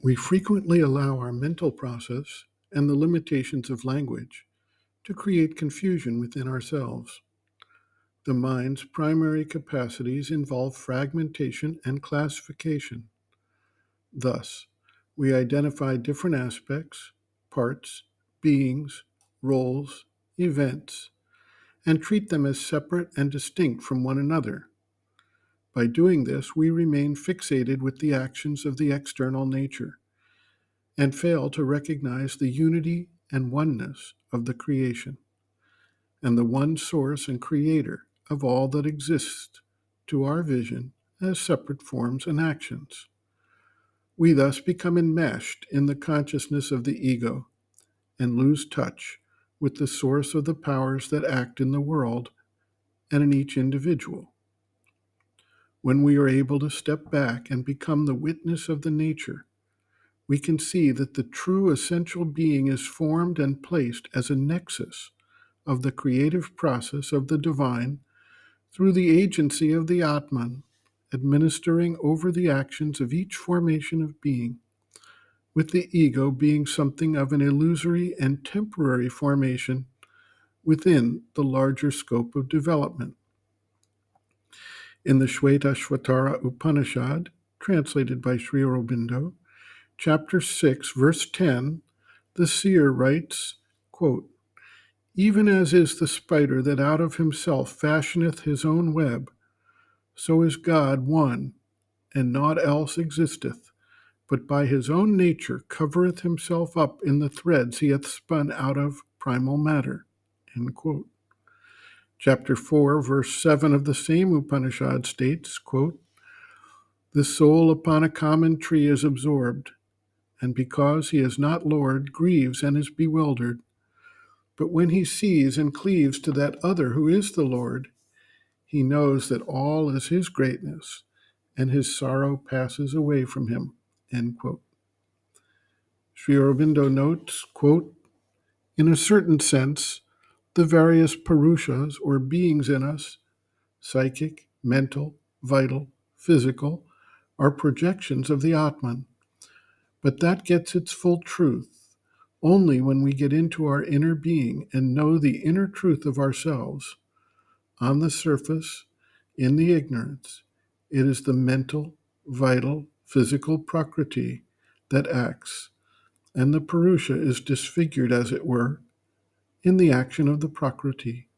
We frequently allow our mental process and the limitations of language to create confusion within ourselves. The mind's primary capacities involve fragmentation and classification. Thus, we identify different aspects, parts, beings, roles, events, and treat them as separate and distinct from one another. By doing this, we remain fixated with the actions of the external nature and fail to recognize the unity and oneness of the creation and the one source and creator of all that exists to our vision as separate forms and actions. We thus become enmeshed in the consciousness of the ego and lose touch with the source of the powers that act in the world and in each individual. When we are able to step back and become the witness of the nature, we can see that the true essential being is formed and placed as a nexus of the creative process of the divine through the agency of the Atman, administering over the actions of each formation of being, with the ego being something of an illusory and temporary formation within the larger scope of development. In the Shvetashvatara Upanishad, translated by Sri Aurobindo, chapter 6, verse 10, the seer writes, quote, "Even as is the spider that out of himself fashioneth his own web, so is God one, and naught else existeth, but by his own nature covereth himself up in the threads he hath spun out of primal matter." End quote. Chapter 4, verse 7 of the same Upanishad states, quote, "The soul upon a common tree is absorbed, and because he is not Lord, grieves and is bewildered. But when he sees and cleaves to that other who is the Lord, he knows that all is his greatness, and his sorrow passes away from him." End quote. Sri Aurobindo notes, quote, "In a certain sense, the various Purushas, or beings in us, psychic, mental, vital, physical, are projections of the Atman. But that gets its full truth only when we get into our inner being and know the inner truth of ourselves. On the surface, in the ignorance, it is the mental, vital, physical Prakriti that acts, and the Purusha is disfigured, as it were, in the action of the Prakriti.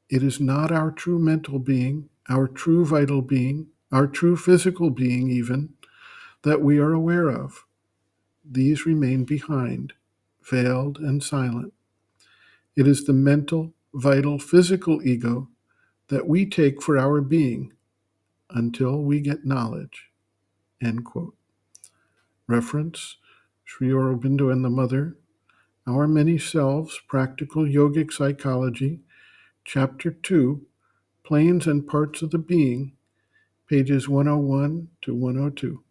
It is not our true mental being, our true vital being, our true physical being even, that we are aware of. These remain behind, veiled and silent. It is the mental, vital, physical ego that we take for our being until we get knowledge." End quote. Reference, Sri Aurobindo and the Mother, Our Many Selves, Practical Yogic Psychology, Chapter 2, Planes and Parts of the Being, pages 101 to 102.